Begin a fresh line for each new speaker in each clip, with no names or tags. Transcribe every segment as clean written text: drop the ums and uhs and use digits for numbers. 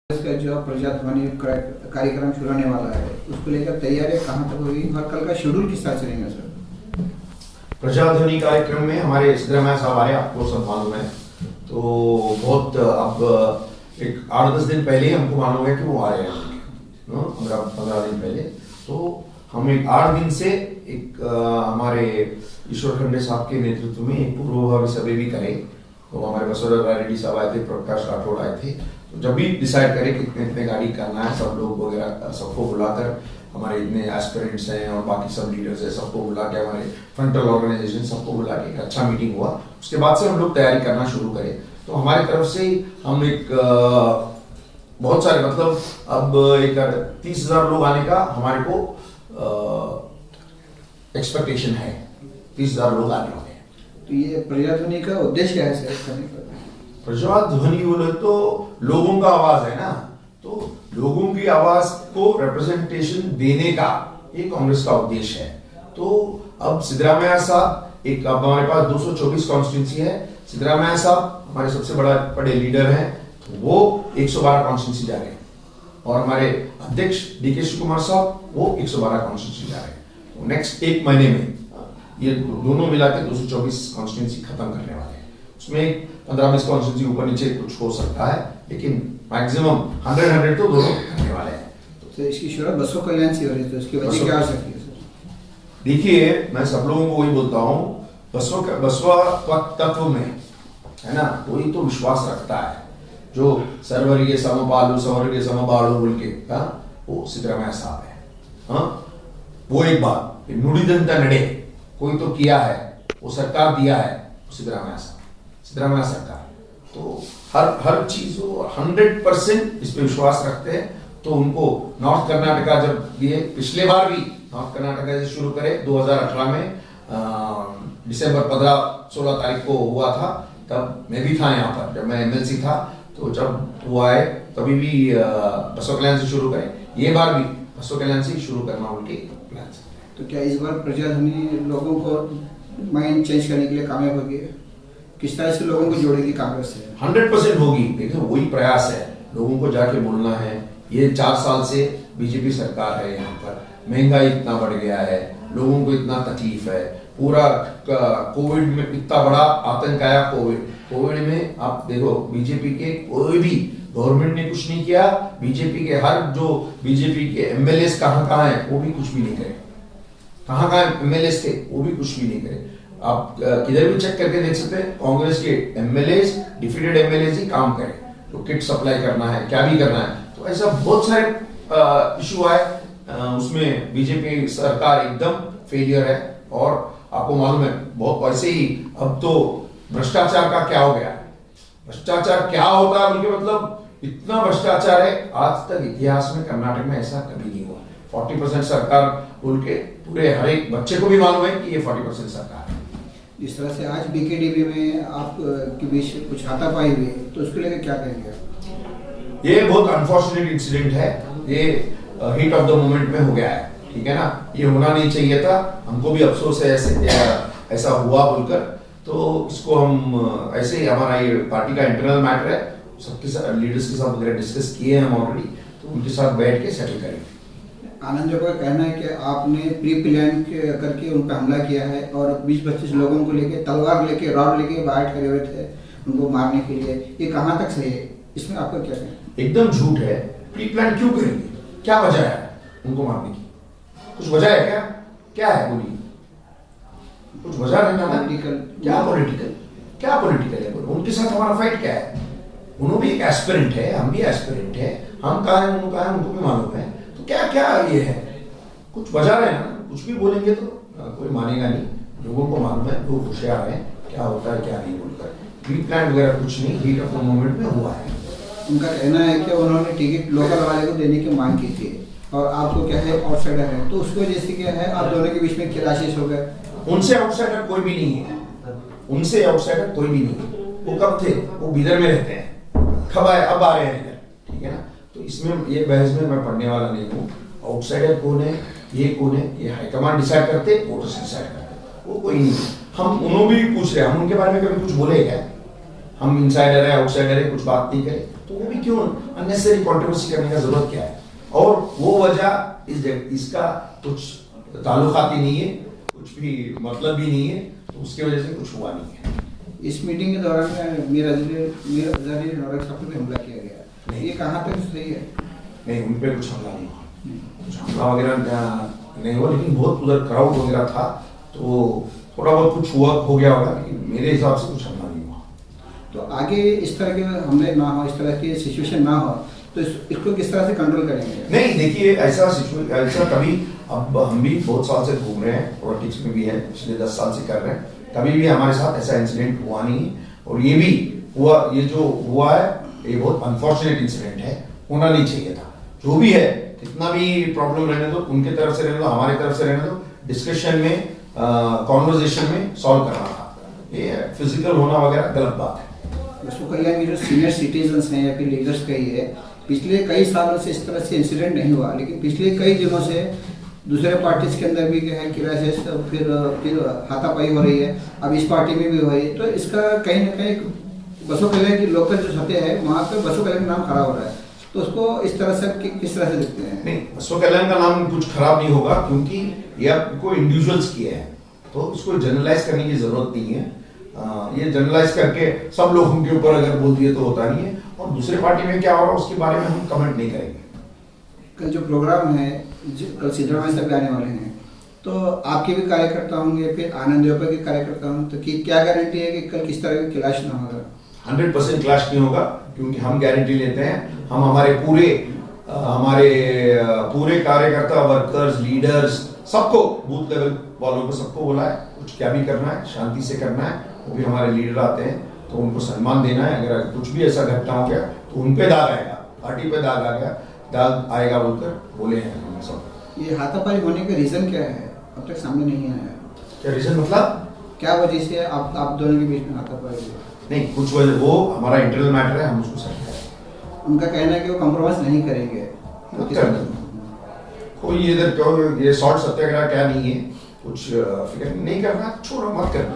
इसका जो प्रजाध्वनि कार्यक्रम शुरू होने वाला है उसको लेकर तैयारियां कहाँ तक होगी और कल का शेड्यूल किस तरह चलेगा सर?
प्रजाध्वनि कार्यक्रम में हमारे सिद्धरामैया साहब आए, आपको सब मालूम है। तो बहुत अब एक 8-10 दिन पहले ही हमको मालूम है कि वो आ रहे हैं, 15 दिन पहले। तो हम एक 8 दिन से एक हमारे ईश्वर खंडे साहब के नेतृत्व में एक पूर्वभावी सभा भी करें। तो हमारे बसवराज रेड्डी साहब आए थे, प्रकाश राठौड़ आए थे। तो जब भी डिसाइड करें कि कितने गाड़ी करना है, सब लोग वगैरह सबको बुलाकर, हमारे इतने एस्पिरेंट्स हैं और बाकी सब लीडर्स हैं, सबको बुला के, हमारे फ्रंटल ऑर्गेनाइजेशन सबको बुला के एक अच्छा मीटिंग हुआ। उसके बाद से हम लोग तैयारी करना शुरू करें। तो हमारी तरफ से हम एक बहुत सारे, मतलब अब एक 30,000 लोग आने का हमारे को एक्सपेक्टेशन है। 30,000 लोग आने वाले हैं।
तो ये प्रजाध्वनि का उद्देश्य क्या है सर करने का?
प्रजाध्वनि बोले तो लोगों का आवाज है ना, तो लोगों की आवाज को रिप्रेजेंटेशन देने का ये कांग्रेस का उद्देश्य है। तो अब सिद्धरामैया साहब, एक अब हमारे पास 224 कॉन्स्टिट्यूंसी है। सिद्धरामैया साहब हमारे सबसे बड़े लीडर हैं, तो वो 112 कॉन्स्टिट्यूंसी जा रहे हैं। और हमारे अध्यक्ष डीके शिव कुमार साहब वो 112 कॉन्स्टिट्यूंसी जा रहे हैं। तो नेक्स्ट 1 महीने में ये दोनों मिला के 224 कॉन्स्टिट्यूंसी खत्म करने वाले हैं। उसमें 15-20 कॉन्स्टिट्यूंसी ऊपर नीचे कुछ हो सकता है, लेकिन मैक्सिमम 100 तो दोनों करने वाले हैं।
तो इसकी शुरुआत बसों कल्याण से हो रही है, तो उसकी वजह क्या हो सकती है सर?
देखिए, मैं सब लोगों को वही बोलता हूँ, बसवा तत्व में है ना, कोई तो विश्वास रखता है, जो सर्वर्गीय समपालु स्वर्गीय समबालु बोल के, वो सिद्धरामैया साहब है। हाँ, वो एक बात, नुड़ीदंता नडे, कोई तो किया है, वो सरकार दिया है, सिद्धरामैया साहब, सिद्धरामैया सरकार। तो हर चीज 100% इस पे विश्वास रखते हैं। तो उनको नॉर्थ कर्नाटका जब ये पिछले बार भी नॉर्थ कर्नाटका से शुरू करे 2018 में दिसंबर 15-16 तारीख को हुआ था, तब मैं भी था यहाँ पर, जब मैं एमएलसी था। तो जब वो आए तभी भी बसवा कल्याण से शुरू करें, ये बार भी बसवा कल्याण से शुरू करना उनके प्लान से।
तो क्या इस बार प्रजाध्वनि लोगों को माइंड चेंज करने के लिए कामयाब होगी? किस तरह से लोगों को जोड़ेगी कांग्रेस से?
100% होगी। देखिए, वही प्रयास है, लोगों को जाके बोलना है। ये 4 साल से बीजेपी सरकार है यहाँ पर, महंगाई इतना बढ़ गया है, लोगों को इतना तकलीफ है, पूरा कोविड में इतना बड़ा आतंक आया। कोविड में आप देखो, बीजेपी के कोई भी गवर्नमेंट ने कुछ नहीं किया। बीजेपी के हर जो बीजेपी के एमएलए कहाँ हैं, वो भी कुछ भी नहीं करे। कहाँ एमएलए थे, वो भी कुछ भी नहीं करे। आप किधर भी चेक करके देख सकते हैं, कांग्रेस के एमएलए, डिफीटेड एमएलए ही काम करें। तो किट सप्लाई करना है, क्या भी करना है, तो ऐसा बहुत सारे इशू आए, उसमें बीजेपी सरकार एकदम फेलियर है। और आपको मालूम है, बहुत वैसे ही अब तो भ्रष्टाचार का क्या हो गया, भ्रष्टाचार क्या होता है उनके, मतलब इतना भ्रष्टाचार है, आज तक इतिहास में कर्नाटक में ऐसा कभी नहीं हुआ। 40% सरकार बोल के पूरे हर एक बच्चे को भी मालूम है कि ये 40% सरकार है।
इस तरह से आज बीकेडीबी में आप के बीच कुछ हाथापाई हुई, तो उसको लेकर क्या कहेंगे?
ये बहुत अनफॉर्चुनेट इंसिडेंट है, ये हीट ऑफ द मोमेंट में हो गया है, ठीक है ना। ये होना नहीं चाहिए था, हमको भी अफसोस है ऐसा हुआ बोलकर। तो इसको हम ऐसे ही, हमारा ये पार्टी का इंटरनल मैटर है, सबके साथ लीडर्स के साथ वगैरह डिस्कस किए हैं हम ऑलरेडी, तो उनके साथ बैठ के सेटल करेंगे।
आनंद का कहना है कि आपने प्री प्लान करके उन पर हमला किया है और 20-25 लोगों को लेके, तलवार लेके, रॉड लेके बाहर खड़े हुए थे उनको मारने के लिए। ये कहाँ तक सही है? इसमें आपका क्या कहना है?
एकदम झूठ है। प्री प्लान क्यों करेंगे? क्या वजह है उनको मारने की? कुछ वजह है क्या? क्या है बोलिए, कुछ वजह है ना? क्या पॉलिटिकल है? उनके साथ हमारा फाइट क्या है? उन्होंने भी एक एस्पिरेंट है, हम भी एस्पिरेंट है, हम कहा है, उनको कहा है, उनको भी मालूम है। तो क्या ये है, कुछ वजह है ना। कुछ भी बोलेंगे तो कोई मानेगा नहीं, लोगों को मालूम है, लोग होशियार हैं, क्या होता है क्या नहीं बोलकर। प्री प्लान वगैरह कुछ नहीं, हीट ऑफ द मोमेंट में हुआ है।
उनका कहना है कि उन्होंने टिकट लोकल वाले को देने की मांग की थी और आपको क्या है आउटसाइडर है, तो उसको जैसे क्या है, आप दोनों के बीच में क्लैशेस हो गए।
उनसे आउटसाइडर कोई भी नहीं है, उनसे आउटसाइडर कोई भी नहीं है। वो कब थे? वो बिदर में रहते हैं, कब आए? अब आ रहे हैं इधर, ठीक है ना। तो इसमें ये बहस में मैं पढ़ने वाला नहीं हूँ। आउटसाइडर कौन है, ये कौन है, ये हाईकमांड डिसाइड करते, वोटर्स डिसाइड करते, वो कोई नहीं। हम उन्होंने भी पूछ रहे हैं, हम उनके बारे में कभी कुछ बोले क्या? हम इनसाइडर है, आउटसाइडर है, कुछ बात नहीं करें, तो वो भी क्यों अननेसेसरी कंट्रोवर्सी करने का जरूरत क्या है? और वो वजह इसका कुछ ताल्लुकाती नहीं है, कुछ भी मतलब भी नहीं है, तो उसकी वजह से कुछ हुआ नहीं है।
इस मीटिंग के दौरान मीर अजहर नौरक साहब पे हमला किया गया, ये कहाँ तक सही है?
नहीं, उन पे कुछ हमला नहीं हुआ, कुछ हमला वगैरह नहीं हुआ, लेकिन बहुत उधर क्राउड वगैरह था, तो थोड़ा बहुत कुछ हुआ हो गया होगा, लेकिन मेरे हिसाब से कुछ हमला नहीं हुआ।
तो आगे इस तरह के हमले ना हो, इस तरह की सिचुएशन ना हो, तो इसको किस तरह से कंट्रोल करेंगे?
नहीं, देखिए ऐसा कभी, अब हम भी बहुत साल से घूम रहे हैं, पॉलिटिक्स में भी है, पिछले 10 साल से कर रहे हैं, कभी भी हमारे साथ ऐसा इंसिडेंट हुआ नहीं है, और ये भी हुआ, ये जो हुआ है ये बहुत अनफॉर्चुनेट इंसिडेंट है, होना नहीं चाहिए था। जो भी है, कितना भी प्रॉब्लम रहने दो, उनके तरफ से रहने दो, हमारे तरफ से रहने दो, डिस्कशन में, कॉन्वर्जेशन में सॉल्व करना था। ये फिजिकल होना वगैरह गलत बात है।
उसको कहिए कि जो सीनियर सिटीजन्स हैं या फिर लीडर्स कहिए, पिछले कई सालों से इस तरह से इंसिडेंट नहीं हुआ, लेकिन पिछले कई दिनों से दूसरे पार्टीज के अंदर भी क्या है क्राइसिस, फिर हाथापाई हो रही है, अब इस पार्टी में भी हो रही है, तो इसका कहीं ना कहीं बसों कल्याण की लोकल जो सतह है वहाँ पे बसों कल्याण का नाम खराब हो रहा है, तो उसको इस तरह से किस तरह से देखते हैं?
नहीं, बसों कल्याण का नाम कुछ खराब नहीं होगा, क्योंकि ये आपको इंडिविजुअल्स किए हैं, तो इसको जनरलाइज करने की जरूरत नहीं है। ये जनरलाइज करके सब लोगों के ऊपर अगर बोल दिए तो होता नहीं है, और दूसरे पार्टी में क्या हो रहा है उसके बारे में हम कमेंट नहीं करेंगे।
कल जो प्रोग्राम है, कल सिद्धरामैया साहब भी आने वाले हैं, तो आपके भी कार्यकर्ता होंगे, फिर आनंद योपा के कार्यकर्ता होंगे, तो क्या गारंटी है कि कल किस तरह का क्लैश ना होगा?
100% क्लैश नहीं होगा, क्योंकि हम गारंटी लेते हैं, हम हमारे पूरे कार्यकर्ता, वर्कर्स, लीडर्स, सबको, बूथ लेवल वालों को सबको बोला है, कुछ क्या भी करना है शांति से करना है, वो भी हमारे लीडर आते हैं तो उनको सम्मान देना है। अगर कुछ भी ऐसा घटना हो गया तो उन पे दाग आएगा, पार्टी पे दाग आएगा बोलकर बोले हैं हम सब।
ये हाथापाई होने का रीजन क्या है, अब तक सामने नहीं आया?
क्या रीजन मतलब?
क्या वजह से आप दोनों के बीच में हाथापाई हुई?
नहीं, कुछ वजह, वो हमारा इंटरनल मैटर है, हम उसको सही करेंगे।
उनका कहना है कि वो कॉम्प्रोमाइज नहीं करेंगे,
कोई इधर क्यों ये शॉर्ट सत्याग्रह क्या नहीं है, कुछ फिक्र नहीं करना, छोड़ो, मत करना।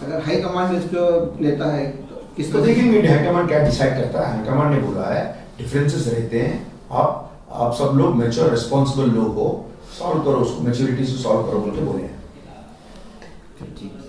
अगर हाई कमांड इसको लेता है तो किसको
तो देखेंगे हाई कमांड क्या डिसाइड करता है। हाई कमांड ने बोला है डिफरेंसेस रहते हैं, आप सब लोग मैच्योर रिस्पॉन्सिबल लोग हो, सॉल्व करो उसको, मैच्योरिटी से सॉल्व करो बोल के बोले हैं।
ठीक।